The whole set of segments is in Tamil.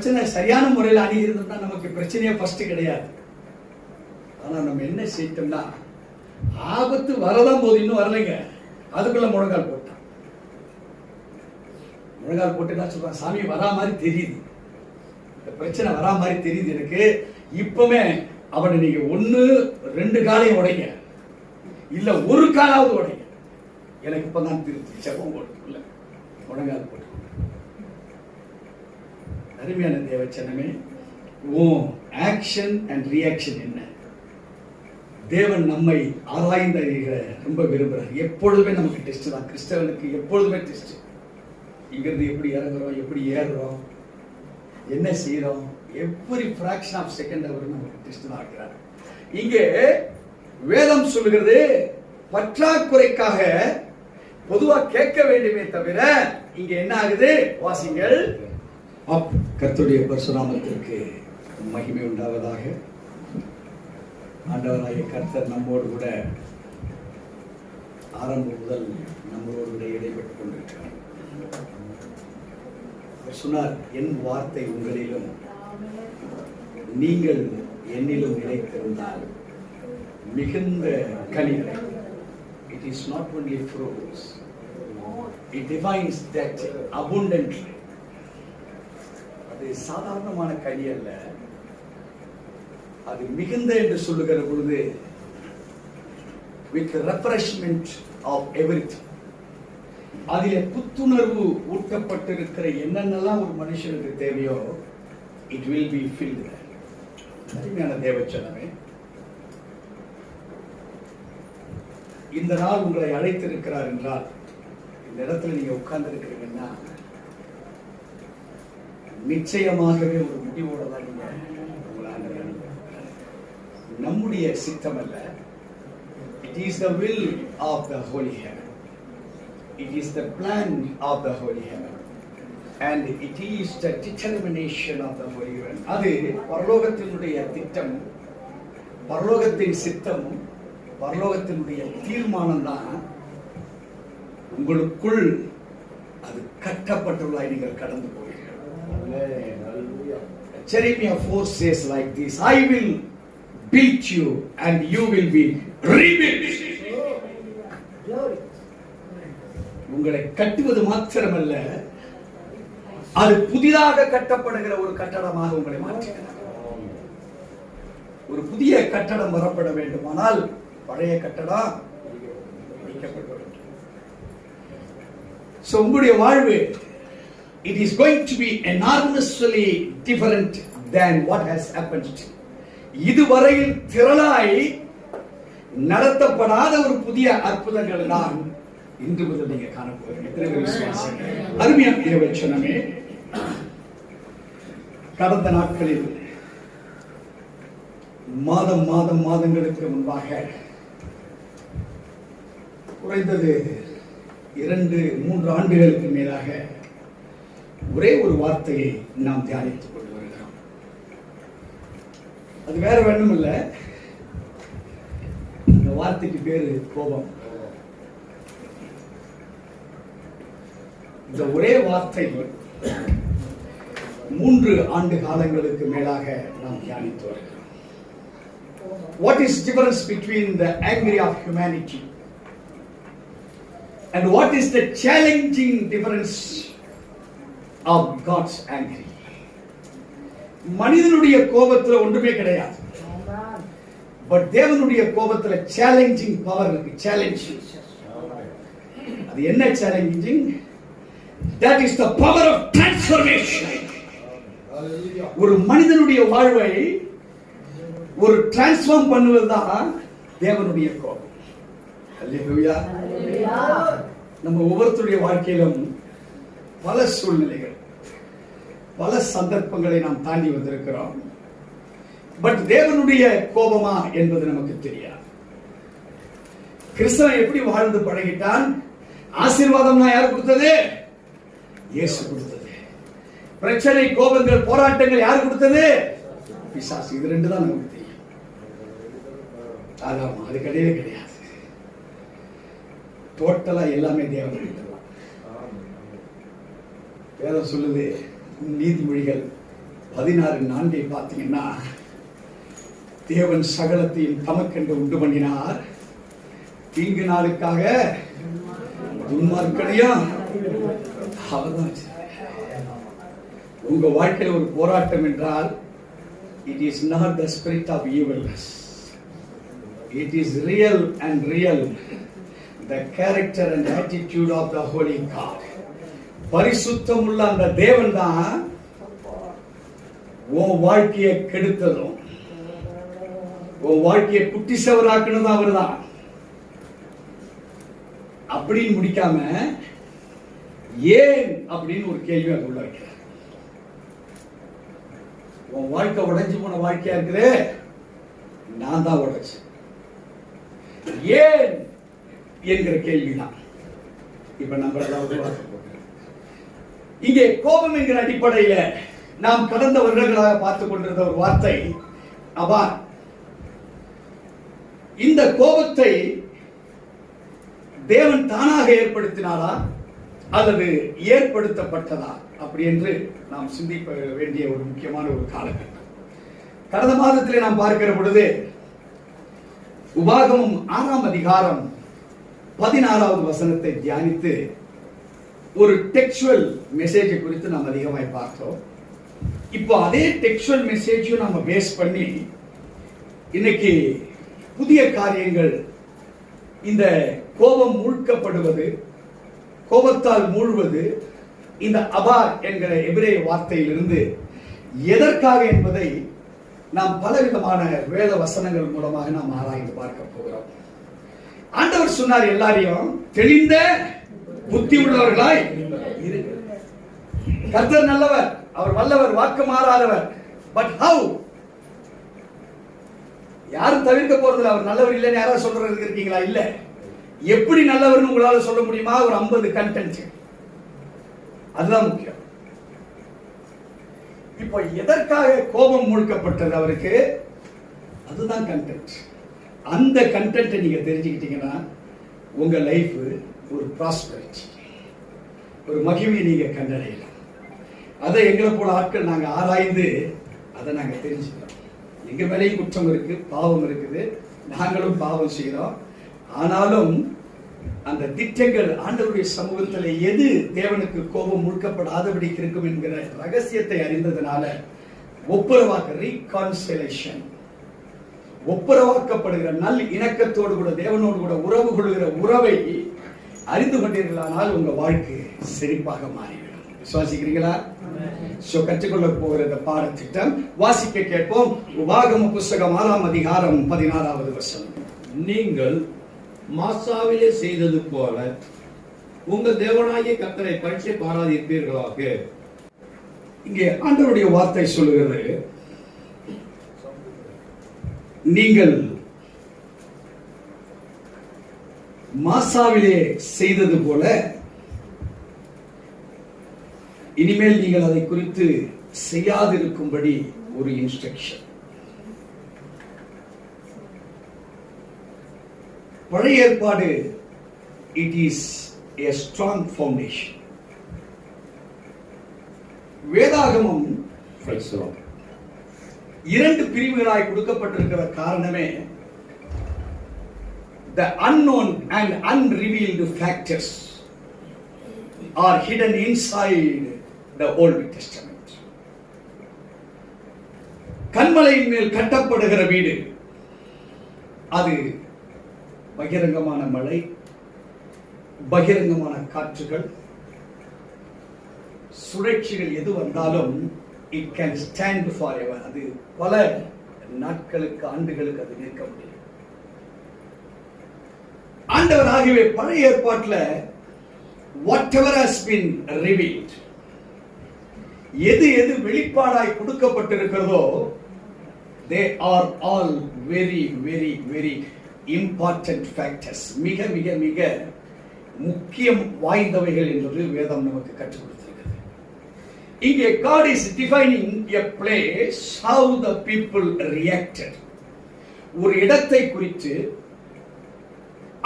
பிரச்சனை சரியான முறையில் அணுகிருந்தோம்னா நமக்கு பிரச்சனையே ஃபர்ஸ்ட் கிடையாது. ஆனா நம்ம என்ன செய்யட்டோம்னா, ஆபத்து வரதான் போது, இன்னும் வரலைங்க, அதுக்குள்ள முழங்கால் போட்டான். முழங்கால் போட்டு என்ன சொல்றான், சாமி வரா மாதிரி தெரியுது, இந்த பிரச்சனை வரா மாதிரி தெரியுது எனக்கு, இப்பவே அவனை நீங்க 1-2 காலையும் உடைங்க, இல்ல ஒரு காலாவது உடைங்க, எனக்கு இப்பதான் திருப்தி. செப்பம் போட்டுக்குள்ள முழங்கால் போட்டு. அருமையான தேவச்சனமே, உன் ஆக்ஷன் அண்ட் ரியாக்ஷன் என்ன? தேவன் நம்மை ஆராய்ந்து ரொம்ப விரும்புகிறார். எப்பொழுதுமே நமக்கு டெஸ்ட் தான். கிறிஸ்தவனுக்கு எப்பொழுதுமே டெஸ்ட். இங்கிருந்து எப்படி இறங்குறோம், எப்படி ஏறுறோம், என்ன செய்யறோம், எவ்ரி ஃபிராக்ஷன் ஆஃப் செகண்ட் அவர் நமக்கு டெஸ்ட் தான் ஆகிறார். இங்கே வேதம் சொல்லுகிறது, பற்றாக்குறைக்காக பொதுவா கேட்க வேண்டுமே தவிர இங்க என்ன ஆகுது, வாசிங்கள். கர்த்தருடைய பரிசுநாமத்திற்கு மகிமை உண்டாவதாக. ஆண்டவராகிய கர்த்தர் நம்மோடு கூட ஆரம்பம் முதல் நம்மளோடு கூட இடைப்பட்டுக் கொண்டிருக்கிறார். சொன்னார், என் வார்த்தை உங்களிலும் நீங்கள் என்னிலும் நிலைத்திருந்தால் மிகுந்த கனிகளை. It is not only fruits, it defines that abundantly. அது சாதாரணமான கனி அல்ல, அது மிகுந்த என்று சொல்லுகிற பொழுது with refreshment of everything. அதிலே புத்துணர்வு ஊட்டப்பட்டிருக்கிற என்னென்னலாம் ஒரு மனுஷனுக்கு தேவையோ it will be filled. அருமையான தேவச்சனமே, இந்த நாள் உங்களை அழைத்திருக்கிறார் என்றால், இந்த இடத்துல நீங்க உட்கார்ந்து இருக்கிறீங்கன்னா நிச்சயமாகவே ஒரு முடிவோட தான் நீங்க நம்முடைய சித்தம் அல்ல. It is the will of the Holy Heaven. It is the plan of the Holy Heaven. And it is the determination of the Holy Heaven. அது பரலோகத்தினுடைய திட்டம், பரலோகத்தின் சித்தம், பரலோகத்தினுடைய தீர்மானம் தான். உங்களுக்குள் அது கட்டப்பட்டுள்ளாய் நீங்கள் கடந்து போவீர்கள். Jeremiah 4 says like this, I will build you and you will be rebuilt. உங்களை கட்டுவது மாத்திரமல்ல, அது புதிதாக கட்டப்படுகிற ஒரு கட்டடமாக உங்களை மாற்றுகிறது. ஒரு புதிய கட்டடம் வரப்பட வேண்டுமானால் பழைய கட்டடம் இடிக்கப்பட வேண்டும். So உங்களுடைய வாழ்வு, it is going to be enormously different than what has happened. இதுவரையில் திரளாய் நடத்தப்படாத ஒரு புதிய அற்புதங்கள் தான் இன்று முதல் நீங்க காணப்போறீங்க. அருமையான தேவச்சனமே, கடந்த நாட்களில் மாதங்களுக்கு முன்பாக குறைந்தது 2-3 ஆண்டுகளுக்கு மேலாக ஒரே ஒரு வார்த்தையை நாம் தியானித்துக் கொண்டு வருகிறோம். அது வேற வேணும் இல்ல, இந்த வார்த்தைக்கு பேரு கோபம். இந்த ஒரே வார்த்தை 3 ஆண்டு காலங்களுக்கு மேலாக நாம் தியானித்து வருகிறோம். What is difference between the anger of humanity and what is the challenging difference of God's anger? மனிதனுடைய கோபத்துல ஒன்றுமே கிடையாது, பட் தேவனுடைய கோபத்துல சேலஞ்சிங் பவர் இருக்கு. சேலஞ்சிங், அது என்ன challenging? That is the power of transformation. ஒரு மனிதனுடைய வாழ்வை ஒரு டிரான்ஸ்ஃபார்ம் பண்ணுவதுதான் தேவனுடைய கோபம். அல்லேலூயா. நம்ம ஒவ்வொருத்தருடைய வாழ்க்கையிலும் பல சூழ்நிலைகள், பல சந்தர்ப்பங்களை நாம் தாண்டி வந்திருக்கிறோம். பட் தேவனுடைய கோபமா என்பது நமக்கு தெரியாது. கிறிஸ்தவன் எப்படி வாழ்ந்து பழகிட்டான்? ஆசீர்வாதம்னா யார் கொடுத்தது? இயேசு கொடுத்தது. பிரச்சனை, கோபங்கள், போராட்டங்கள் யார் கொடுத்தது? பிசாசு. இது 2 தான் நமக்கு தெரியும். ஆமா, அது கிடையவே கிடையாது. டோட்டலா எல்லாமே தேவன். வேதம் சொல்லுது, நீதிமொழிகள் 16:4 பார்த்தீங்கன்னா, தேவன் சகலத்தையும் தமக்கென்று உண்டு பண்ணினார், தீங்கு நாளுக்காக துன்மார்க்கனையும் அவர்தான். உங்க வாழ்க்கையில் ஒரு போராட்டம் என்றால், it is not the spirit of evilness, it is real and real the character and attitude of the holy God. பரிசுத்தம் உள்ள அந்த தேவன் தான் உன் வாழ்க்கையை கெடுத்ததும் உன் வாழ்க்கையை குட்டிசவராக்குனதும் அவர் தான். அப்படின்னு முடிக்காம ஏன் அப்படின்னு ஒரு கேள்வி அது உள்ள வைக்கிறார். உன் வாழ்க்கை உடைஞ்சு போன வாழ்க்கையா இருக்குது, நான் தான் உடைச்சேன், ஏன் என்கிற கேள்விதான் இப்ப நம்ம உருவாக்க போகிறோம். இங்கே கோபம் என்கிற அடிப்படையில நாம் கடந்த வருடங்களாக பார்த்துக் கொண்டிருந்த ஒரு வார்த்தை அபார். இந்த கோபத்தை தேவன் தானாக ஏற்படுத்தினாரா அல்லது ஏற்படுத்தப்பட்டதா அப்படி என்று நாம் சிந்திக்க வேண்டிய ஒரு முக்கியமான ஒரு காலகட்டம். கடந்த மாதத்திலே நாம் பார்க்கிற பொழுது உபாகமம் 6ஆம் அதிகாரம் 16வது வசனத்தை தியானித்து ஒரு டெக்ஸ்டுவல் மெசேஜ் குறித்து நாம் அதிகமாய் பார்த்தோம். இப்போ அதே டெக்ஸ்டுவல் மெசேஜையும் நம்ம பேஸ் பண்ணி இன்னைக்கு புதிய காரியங்கள், இந்த கோபம் மூழ்கப்படுவது, கோபத்தால் மூழ்வது, இந்த அபார் என்கிற எபிரேய வார்த்தையிலிருந்து எதற்காக என்பதை நாம் பலவிதமான வேத வசனங்கள் மூலமாக நாம் ஆராய்ந்து பார்க்க போகிறோம். ஆண்டவர் சொன்னார், எல்லாரையும் தெளிந்த புத்தி உள்ளவர்களாய் இரு. கர்த்தர் நல்லவர், அவர் வல்லவர், வாக்கு மாறாதவர். But how? யாரும் தவிர்க்க போறதில்லை. அவர் நல்லவர் இல்லைன்னு யாராவது சொல்றதுக்கு இருக்கீங்களா? இல்ல. எப்படி நல்லவர்னு உங்களால சொல்ல முடியுமா? ஒரு 50 கண்டென்ட், அதுதான் முக்கியம். இப்போ எதற்காக கோபம் மூழ்கப்பட்டது அவருக்கு, அதுதான் கண்டென்ட். அந்த கண்டென்ட்டை நீங்க தெரிஞ்சுக்கிட்டீங்கன்னா உங்க லைஃப் ஒரு ப்ராஸ்பரிட்டி, ஒரு மகிமையை நீங்க கண்டடையலாம். அதை எங்களை போல ஆட்கள் நாங்க ஆராய்ந்து அதை நாங்க தெரிஞ்சுக்கிறோம். எங்க மேலேயும் குற்றம் இருக்கு, பாவம் இருக்குது, நாங்களும் பாவம் செய்கிறோம். ஆனாலும் அந்த திட்டங்கள் ஆண்டவருடைய சமூகத்தில் எது தேவனுக்கு கோபம் முழுக்கப்படாதபடிக்கு இருக்கும் என்கிற ரகசியத்தை அறிந்ததனால ஒப்புரவாக்க, ரீகான்சிலேஷன், ஒப்புரவாக்கப்படுகிற நல் இணக்கத்தோடு கூட தேவனோடு கூட உறவு கொள்கிற உறவை அறிந்து கொண்டீர்களானால் உங்க வாழ்க்கை செழிப்பாக மாறிவிடும். விசுவாசிக்கிறீங்களா? கற்றுக்கொள்ள போகிற இந்த பாடத்திட்டம் வாசிக்க கேட்போம். உபாகம புஸ்தகம் 6ஆம் அதிகாரம் 16வது வசனம். நீங்கள் மாசாவிலே செய்தது போல உங்கள் தேவனாகிய கர்த்தரை பரீட்சை பாராதிருப்பீர்களாக. இங்கே ஆண்டவருடைய வார்த்தை சொல்லுகிறது, நீங்கள் மாசாவிலே செய்தது போல இனிமேல் நீங்கள் அதை குறித்து செய்யாதிருக்கும்படி ஒரு இன்ஸ்ட்ரக்ஷன். பழைய ஏற்பாடு it is a strong foundation. வேதாகமம் 2 பிரிவுகளாய் கொடுக்கப்பட்டிருக்கிற காரணமே the unknown and unrevealed factors are hidden inside the Old Testament. கன்மலையின் மேல் கட்டப்படுகிற வீடு, அது பகிரங்கமான மழை, பகிரங்கமான காற்றுகள், சுழற்சிகள் எது வந்தாலும் it can stand forever. அது பல நாட்களுக்கு, ஆண்டுகளுக்கு அது நிற்க முடியும். ஆண்டவர் ஆகவே பழைய ஏற்பாட்டில் whatever has been revealed, எது எது வெளிப்பாடாய் கொடுக்கப்பட்டிருக்கிறதோ they are all very very very important factors. மிக மிக மிக முக்கியம் வாய்ந்தவைகள் என்பது வேதம் நமக்கு கற்றுக் கொடுத்திருக்கிறது. இங்கே God is defining a place, how the people reacted. ஒரு இடத்தை குறித்து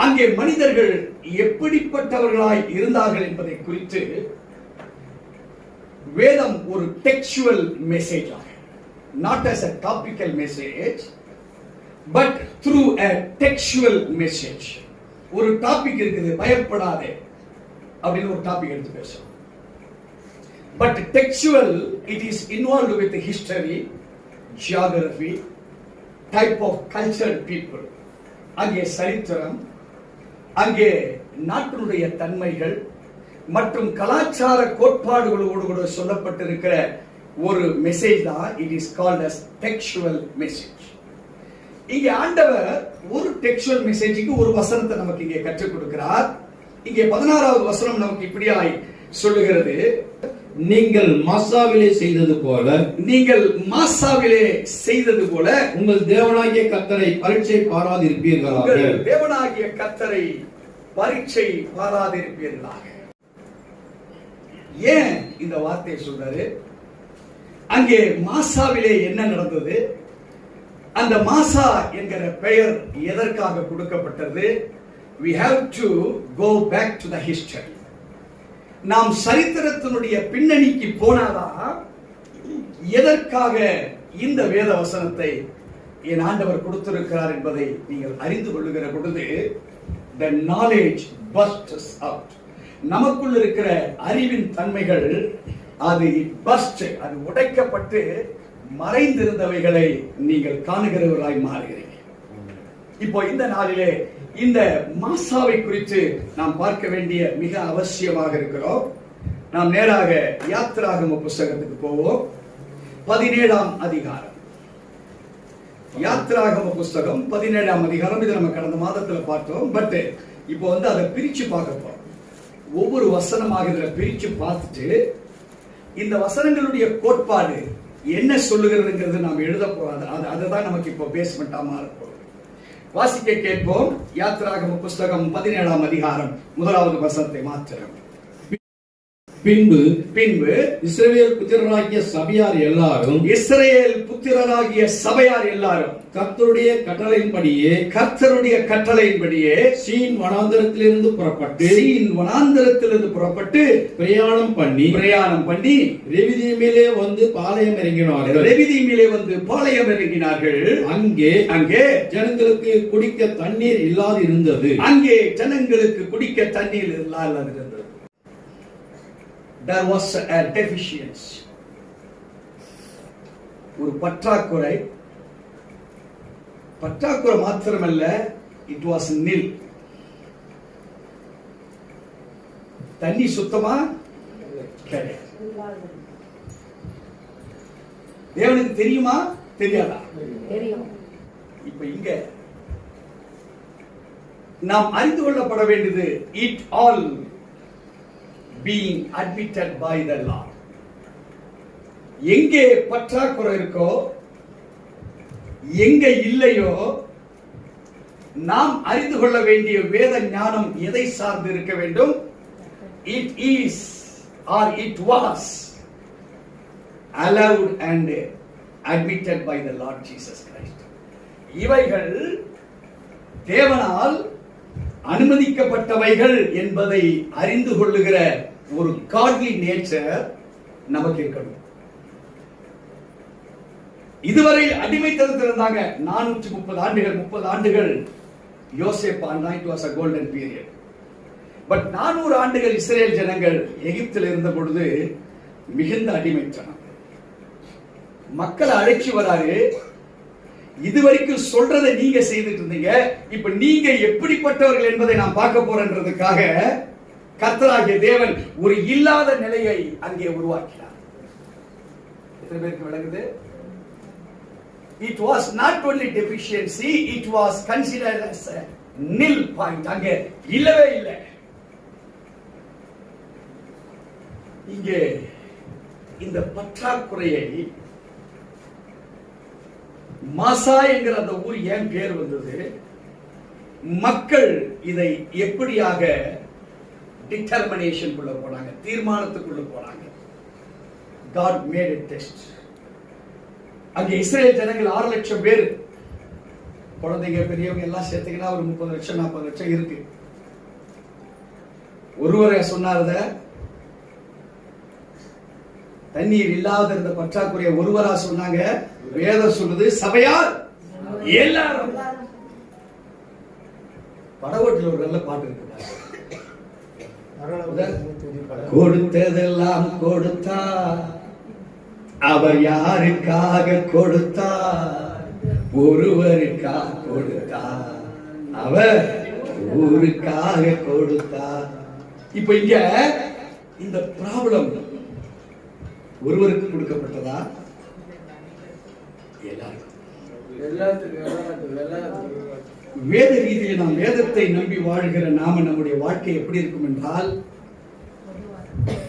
அங்கே மனிதர்கள் எப்படிப்பட்டவர்களாய் இருந்தார்கள் என்பதை குறித்து வேதம் ஒரு டெக்ஸ்டுவல் மெசேஜ் ஆக, not as a topical message but through a textual message. ஒரு டாபிக் இருக்குது, பயப்படாதே அப்படின்னு ஒரு டாபிக் எடுத்து பேசுறோம். But textual, it is involved with the history, geography, type of cultured people. அங்கே சரித்திரம், அங்கே நாட்டினுடைய தன்மைகள் மற்றும் கலாச்சார கோட்பாடுகளோடு கூட சொல்லப்பட்டிருக்கிற ஒரு மெசேஜ் தான் it is called as textual message. இங்கே ஆண்டவர் ஒரு டெக்ஸ்டுவல் மெசேஜுக்கு ஒரு வசனத்தை நமக்கு இங்கே கற்றுக் கொடுக்கிறார். இங்கே 16வது வசனம் நமக்கு இப்படியாய் சொல்லுகிறது, நீங்கள் மாசாவிலே செய்தது போல உங்கள் தேவனாகிய கர்த்தரை பரீட்சை பாராதிருப்பீர்களாக. தேவனாகிய கர்த்தரை பரீட்சை பாராதிருப்பீர்களாக. ஏன் இந்த வார்த்தையை சொல்றாரு? அங்கே மாசாவிலே என்ன நடந்தது? அந்த மாசா என்கிற பெயர் எதற்காக கொடுக்கப்பட்டது? We have to go back to the history. நாம் சரித்திரத்தினுடைய பின்னணிக்கு போனாதான் எதற்காக இந்த வேத வசனத்தை என் ஆண்டவர் கொடுத்திருக்கிறார் என்பதை நீங்கள் அறிந்து கொள்ளுகிற பொழுது the knowledge bursts out. நமக்குள் இருக்கிற அறிவின் தன்மைகள் அது அது உடைக்கப்பட்டு மறைந்திருந்தவைகளை நீங்கள் காணுகிறவராய் மாறுகிறீங்க. இப்போ இந்த நாளிலே இந்த மாசாவை குறித்து நாம் பார்க்க வேண்டிய மிக அவசியமாக இருக்கிறோம். நாம் நேராக யாத்திராகம புஸ்தகத்துக்கு போவோம். 17ஆம் அதிகாரம். யாத்திராகம புஸ்தகம் 17ஆம் அதிகாரம். இதை நம்ம கடந்த மாதத்துல பார்த்தோம். பட் இப்போ அதை பிரிச்சு பார்க்க போறோம். ஒவ்வொரு வசனமாக இதுல பிரிச்சு பார்த்துட்டு இந்த வசனங்களுடைய கோட்பாடு என்ன சொல்லுகிறதுங்கிறது நாம் எழுத போறோம். அதுதான் நமக்கு இப்போ பேஸ்மெண்டா மாற போறோம். வாசிக்க கேட்போம். யாத்திராகம புஸ்தகம் 17ஆம் அதிகாரம் 1வது வசனத்தை மாத்திரம். பின்பு இஸ்ரவேல் புத்திரராகிய சபையார் எல்லாரும் கர்த்தருடைய கட்டளையின்படியே சீன் வனாந்தரத்திலிருந்து புறப்பட்டு பிரயாணம் பண்ணி ரெவிதீமிலே வந்து பாளையம் இறங்கினார்கள். அங்கே ஜனங்களுக்கு குடிக்க தண்ணீர் இல்லாது இருந்தது. There was a deficiency. ஒரு பற்றாக்குறை மாத்திரமல்ல, it was nil. தண்ணி சுத்தமா கிடையாது. தேவனுக்கு தெரியுமா தெரியாதா? தெரியும். இப்ப இங்க நாம் அறிந்து கொள்ளப்பட வேண்டியது it all being admitted by the Lord. எங்கே பற்றாக்குறை இருக்கோ, எங்க இல்லையோ, நாம் அறிந்து கொள்ள வேண்டிய வேத ஞானம் எதை சார்ந்து இருக்க வேண்டும்? It is or it was allowed and admitted by the Lord Jesus Christ. இவைகள் தேவனால் அனுமதிக்கப்பட்டவைகள் என்பதை அறிந்து கொள்ளுகிற ஒரு காட்லி நேச்சர் நமக்கு இருக்கணும். இதுவரை அடிமைத்தனத்தில் இருந்தாங்க. 430 ஆண்டுகள் யோசேப்பு ஆண்டான். It was a golden period. But 400 ஆண்டுகள் இஸ்ரேல் ஜனங்கள் எகிப்தில் இருந்த பொழுது மிகுந்த அடிமைத்தனம். மக்களை அழைச்சி வராரு. இதுவரைக்கும் சொல்றதை நீங்க செய்துட்டு இருந்தீங்க, இப்ப நீங்க எப்படிப்பட்டவர்கள் என்பதை நான் பார்க்க போறேன்றதுக்காக கர்த்தராகிய தேவன் ஒரு இல்லாத நிலையை அங்கே உருவாக்கினார். எத்தனை பேருக்கு விளங்குது? It was not only deficiency, it was considered as a nil point. அங்கே இல்லவே இல்லை. இங்கே இந்த பற்றாக்குறையை மாசா என்கிற அந்த ஊர் ஏன் பேர் வந்தது? மக்கள் இதை எப்படியாக டிட்டர்மினேஷன் குள்ள போனாங்க, தீர்மானத்துக்குள்ள போனாங்க. God made a test. அங்கே இஸ்ரேல் ஜனங்கள் 6 லட்சம் பேர், குழந்தைங்க பெரியவங்க எல்லாம் சேர்த்தீங்கன்னா ஒரு 30 லட்சம் 40 லட்சம் இருக்கு. ஒருவரை சொன்னார், தண்ணீர் இல்லாத இருந்த பற்றாக்குறைய ஒருவரா சொன்னாங்க. வேதம் சொல்லுது சபையார் எல்லாரும். படவட்டில் ஒரு நல்ல பாட்டு இருக்கு. கொடுத்ததெல்லாம் கொடுத்தார், அவர் யாருக்காக கொடுத்தார்? ஒருவருக்காக கொடுத்தார், அவர் ஊருக்காக கொடுத்தார். இப்ப இங்க இந்த ப்ராப்ளம் ஒருவருக்கு கொடுக்கப்பட்டதா? வேத ரீதியில் நாம் வேதத்தை நம்பி வாழ்கிற நாம நம்முடைய வாழ்க்கை எப்படி இருக்கும் என்றால்,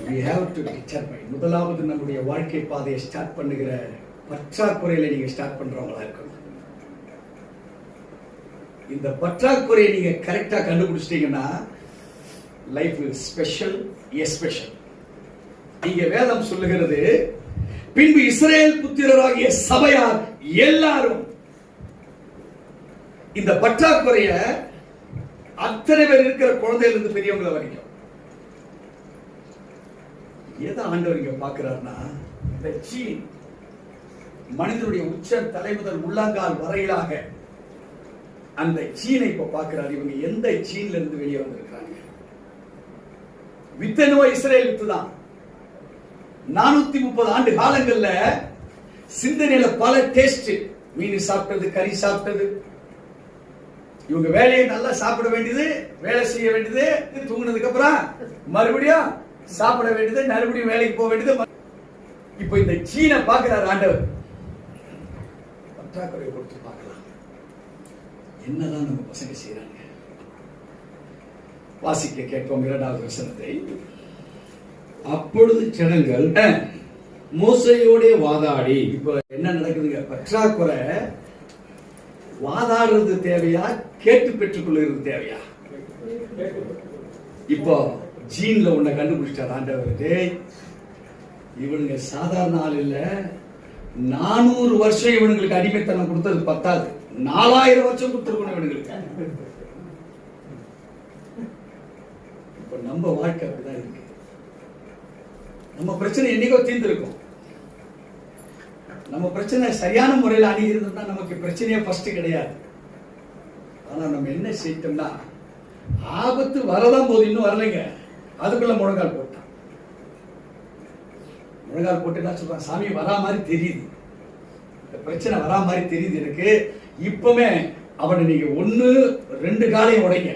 we have to determine. முதலாவது நம்முடைய வாழ்க்கை பாதையை ஸ்டார்ட் பண்ணுகிற பற்றாக்குறையில நீங்க ஸ்டார்ட் பண்றவங்களா இருக்கணும். இந்த பற்றாக்குறையை நீங்க கரெக்டா கண்டுபிடிச்சிட்டீங்கன்னா லைஃப் ஸ்பெஷல் எஸ்பெஷல். இங்க வேதம் சொல்லுகிறது, பின்பு இஸ்ரவேல் புத்திரராகிய சபையார் எல்லாரும். இந்த பற்றாக்குறைய அத்தனை பேர் இருக்கிற குழந்தையில இருந்து பெரியவங்கள வரைக்கும் எதை ஆண்டவர் இங்க பார்க்கிறார்னா, இந்த சீன் மனிதனுடைய உச்ச தலை முதல் உள்ளங்கால் வரையிலாக அந்த சீனை இப்ப பார்க்கிறார். இவங்க எந்த சீன்ல இருந்து வெளியே வந்திருக்காங்க? வித்தனுவ இஸ்ரேல் வித்து தான். 430 ஆண்டு காலங்கள்ல சிந்தனையில பல டேஸ்ட், மீன் சாப்பிட்டது, கறி சாப்பிட்டது. இவங்க வேலையை நல்லா சாப்பிட வேண்டியது, வேலை செய்ய வேண்டியது, தூங்கினதுக்கு அப்புறம் மறுபடியும் சாப்பிட வேண்டியது, மறுபடியும் வேலைக்கு போக வேண்டியது. இப்ப இந்த சீனை பார்க்கிறார் ஆண்டவர். பற்றாக்குறை கொடுத்து பார்க்கலாம் என்னதான் நம்ம பசங்க செய்யறாங்க. வாசிக்க கேட்போம் 2வது வசனத்தை. அப்பொழுது ஜனங்கள் மோசேயோடே வாதாடி. இப்ப என்ன நடக்குதுங்க? பற்றாக்குறை வாதாடுறது தேவையா, கேட்டு பெற்றுக் கொள்ளுறது தேவையா? இப்போ ஜீன்ல உன்னை கண்டுபிடிச்சார் ஆண்டவர். இவனுங்க சாதாரண ஆள் இல்ல. 400 வருஷம் இவனுங்களுக்கு அடிமைத்தனம் கொடுத்தது பத்தாது, 4000 வருஷம் கொடுத்துருக்கணும் இவனுங்களுக்கு. இப்ப நம்ம வாழ்க்கை அப்படிதான் இருக்கு. நம்ம பிரச்சனை என்னைக்கோ தீர்ந்திருக்கும். நம்ம பிரச்சனை சரியான முறையில் அணுகிருந்தோம்னா நமக்கு பிரச்சனையே ஃபர்ஸ்ட் கிடையாது. ஆனா நம்ம என்ன செய்யட்டோம்னா, ஆபத்து வரதான் போது, இன்னும் வரலைங்க, அதுக்குள்ள முழங்கால் போட்டான். முழங்கால் போட்டு என்ன சொல்றான்? சாமி வரா மாதிரி தெரியுது, இந்த பிரச்சனை வரா மாதிரி தெரியுது எனக்கு. இப்பவுமே அவனை நீங்க 1-2 காலையும் உடைங்க,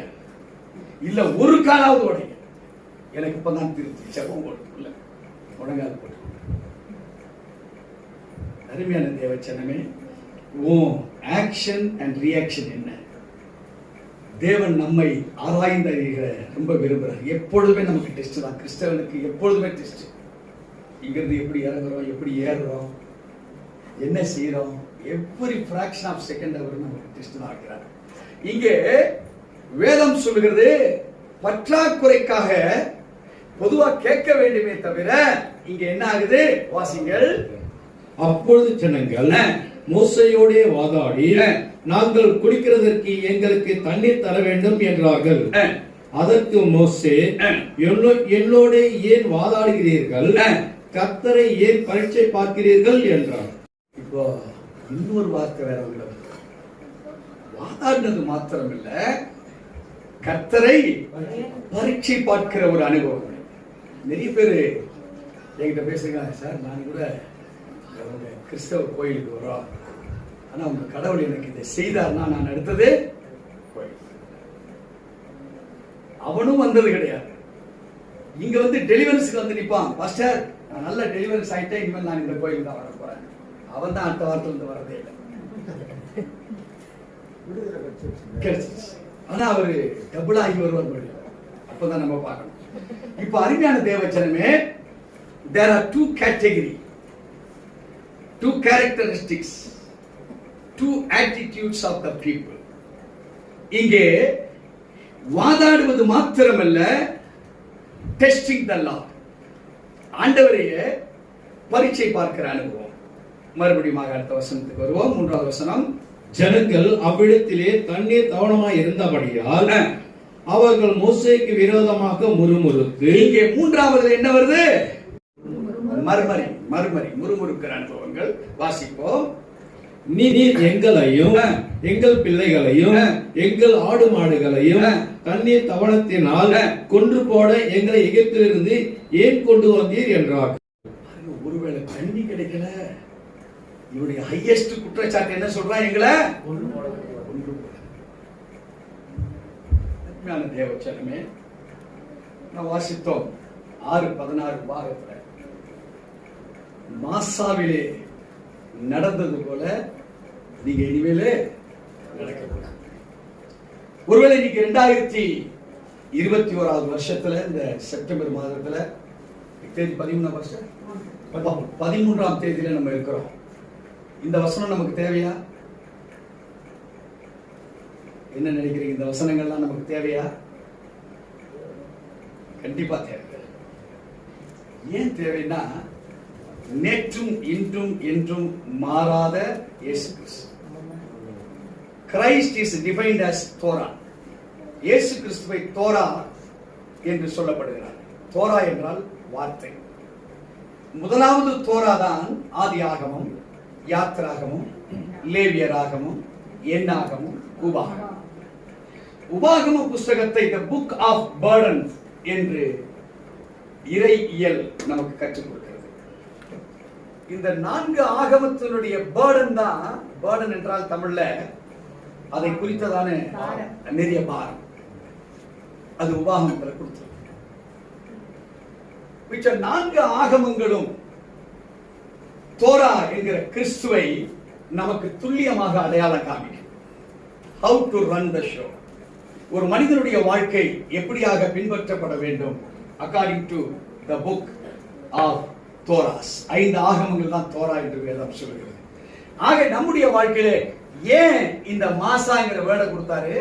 இல்ல ஒரு காலாவது உடைங்க, எனக்கு இப்பதான் திருப்தி. செப்பம் போட்டுக்குள்ள முழங்கால் போட்டு. அருமையான தேவச்சனமே, ஆக்ஷன் அண்ட் ரியாக்ஷன் என்ன? தேவன் நம்மை ஆராய்ந்து அறிகிற ரொம்ப விரும்புகிறார். எப்பொழுதுமே நமக்கு டெஸ்ட் தான். கிறிஸ்தவனுக்கு எப்பொழுதுமே டெஸ்ட். இங்கிருந்து எப்படி இறங்குறோம், எப்படி ஏறுறோம், என்ன செய்யறோம், எவ்ரி ஃபிராக்ஷன் ஆஃப் செகண்ட் அவர் நமக்கு டெஸ்ட் தான் ஆகிறார். இங்கே வேதம் சொல்லுகிறது, பற்றாக்குறைக்காக பொதுவா கேட்க வேண்டுமே தவிர இங்க என்ன ஆகுது? வாசிங்கள். அப்பொழுது ஜனங்கள் மோசேயோடே வாதாடி, நாங்கள் குடிக்கிறதற்கு எங்களுக்கு தண்ணீர் தர வேண்டும் என்றார்கள். அதற்கு மோசே, என்னோட ஏன் வாதாடுகிறீர்கள்? கர்த்தரை ஏன் பரீட்சை பார்க்கிறீர்கள் என்றார். இப்போ இன்னொரு வார்த்தை வேற. வாதாடினது மாத்திரம் இல்ல, கர்த்தரை பரீட்சை பார்க்கிற ஒரு அனுபவம். நிறைய பேரு என்கிட்ட பேசுங்க, சார் நான் கூட கிறிஸ்தவ கோயிலுக்கு வரோம், ஆனா உங்க கடவுள் எனக்கு இதை செய்தார்னா நான் அடுத்தது கோயில். அவனும் வந்தது கிடையாது. இங்க வந்து டெலிவரன்ஸ்க்கு வந்து நிப்பான். பாஸ்டர் நான் நல்ல டெலிவரன்ஸ் ஆயிட்டேன், இனிமேல் நான் இந்த கோயிலுக்கு தான் வர போறேன். அவன் தான் அடுத்த வாரத்துல இருந்து வரதே இல்லை. ஆனா அவரு டபுள் ஆகி வருவார் முடியும். அப்பதான் நம்ம பார்க்கணும். இப்ப அருமையான தேவச்சனமே, there are two category, two characteristics, two attitudes of the people. இங்கே வாதாடுவது மாத்திரமல்ல, டெஸ்டிங் த லார்ட், ஆண்டவரையே பரீட்சை பார்க்கிற அனுபவம். மறுபடியும் அடுத்த வசனத்துக்கு வருவோம். 3வது வசனம். ஜனங்கள் அவ்விடத்திலே தண்ணீர் தவணமாய் இருந்தபடியால் அவர்கள் மோசேக்கு விரோதமாக முறுமுறுத்து. இங்கே 3வது என்ன வருது? மறுமறி முறுமுறுக்கிற அனுபவங்கள். வாசிப்போம். நீர் எங்களையும் எங்கள் பிள்ளைகளையும் எங்கள் ஆடு மாடுகளையும் தண்ணீர் தவணத்தினால் கொன்று போட எங்களை எகிப்திலிருந்து ஏன் கொண்டு வந்தீர் என்றார். ஒருவேளை தண்ணி கிடைக்கல, இவருடைய ஹையஸ்ட் குற்றச்சாட்டு என்ன சொல்றான்? எங்களை கொன்று போட. தேவச்சனமே, நான் வாசித்தோம் 6:16 பாகத்துல மாசாவிலே நடந்தது போல நீங்க இனிமேலே நடக்கக்கூடாது. ஒருவேளை இன்னைக்கு 2021 வருஷத்துல இந்த செப்டம்பர் மாதத்துல தேதி 13ஆம் தேதியில நம்ம இருக்கிறோம். இந்த வசனம் நமக்கு தேவையா? என்ன நினைக்கிறீங்க? இந்த வசனங்கள்லாம் நமக்கு தேவையா? கண்டிப்பா தேவை. ஏன் தேவைன்னா, நேற்றும் இன்றும் என்றும் மாறாத இயேசு கிறிஸ்து. Christ is defined as Torah. இயேசு கிறிஸ்துவை தோரா என்று சொல்லப்படுகிறார். தோரா என்றால் வார்த்தை. முதலாவது தோரா தான் ஆதியாகமம், யாத்திராகமம், லேவியராகமம், எண்ணாகமம், உபாகமம். உபாகம புஸ்தகத்தை the book of burden என்று இறையியல் நமக்கு கற்றுக் கொடுக்கிறது. இந்த 4 ஆகமத்தினுடைய burden தான், burden என்றால் தமிழ்ல அதை குறித்ததான நிறைய பாரம், அது உபாகமத்துல கொடுத்தது. மிச்ச 4 ஆகமங்களும் தோரா என்கிற கிறிஸ்துவை நமக்கு துல்லியமாக அடையாளம் காமிக்கும். How to run the show. ஒரு மனிதனுடைய வாழ்க்கை எப்படியாக பின்பற்றப்பட வேண்டும் according to the book of Torahs. 5 ஆகமங்கள் தான் தோரா என்று வேதம் சொல்கிறது. ஆக நம்முடைய வாழ்க்கையிலே ஏன் இந்த மாசாங்கிற வேர்டை கொடுத்தாரு?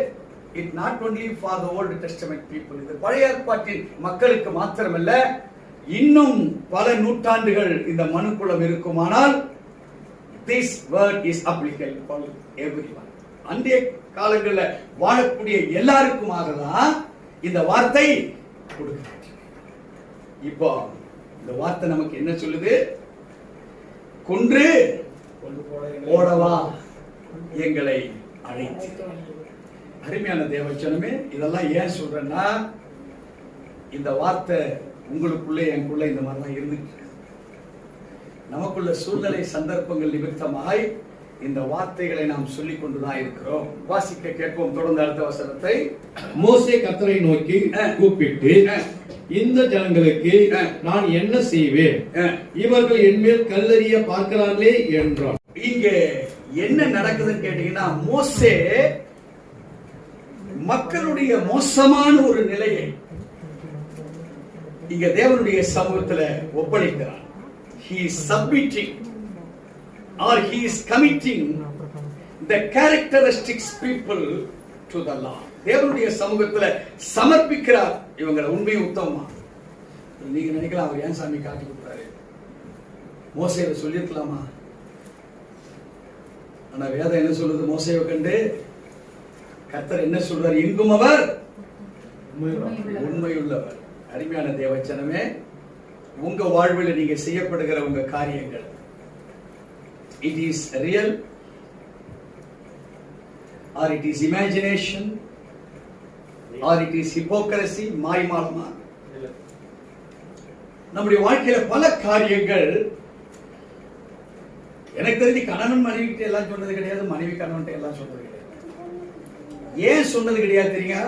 It not only for the Old Testament people. இது பழைய ஏற்பாட்டின் மக்களுக்கு மாத்திரமல்ல, இன்னும் பல நூற்றாண்டுகள் இந்த மனுக்குலம் இருக்குமானால் this word is applicable for everyone. அன்றைய காலங்களில் வாழக்கூடிய எல்லாருக்குமாக தான் இந்த வார்த்தை கொடுக்கிறது. இப்போ இந்த வார்த்தை நமக்கு என்ன சொல்லுது? கொன்று போடவா எங்களை அழைத்து. அருமையான தேவச்சனமே, இதெல்லாம் ஏன் சொல்றேன்னா, இந்த வார்த்தை உங்களுக்குள்ளே எனக்குள்ள இந்த மாதிரிலாம் இருந்துட்டு நமக்குள்ள சூழ்நிலை சந்தர்ப்பங்கள் நிமித்தமாய் இந்த வார்த்தைகளை நாம் சொல்லிக் கொண்டுதான் இருக்கிறோம். வாசிக்க கேட்போம் தொடர்ந்து அடுத்த வசனத்தை. மோசே கர்த்தரை நோக்கி கூப்பிட்டு, இந்த ஜனங்களுக்கு நான் என்ன செய்வேன்? இவர்கள் என்மேல் கல்லெறிய பார்க்கிறார்களே என்றார். இங்க என்ன நடக்குதுன்னு கேட்டீங்கன்னா, மோசே மக்களுடைய மோசமான ஒரு நிலையை இங்க தேவனுடைய சமூகத்துல ஒப்படைக்கிறார். He is submitting or he is committing the characteristics people to the law. தேவனுடைய சமூகத்துல சமர்ப்பிக்கிறார் இவங்களை உண்மை உத்தமமா. நீங்க நினைக்கலாம், அவர் ஏன் சாமி காட்டி கொடுத்தாரு? மோசேவை சொல்லிருக்கலாமா? ஆனா வேதம் என்ன சொல்லுது? மோசேவை கண்டு கர்த்தர் என்ன சொல்றார்? எங்கும் அவர் உண்மையுள்ளவர். அருமையான தேவச்சனமே, உங்க வாழ்வில் நீங்க செய்யப்படுகிற உங்க காரியங்கள், it is real or it is imagination or it is hypocrisy, மாய்மாலமா? நம்முடைய வாழ்க்கையில பல காரியங்கள், எனக்கு தெரிஞ்சு கணவன் மனைவி கிட்ட எல்லாம் சொன்னது கிடையாது, மனைவி கணவன் எல்லாம் சொன்னது கிடையாது. ஏன் சொன்னது கிடையாது தெரியுங்க?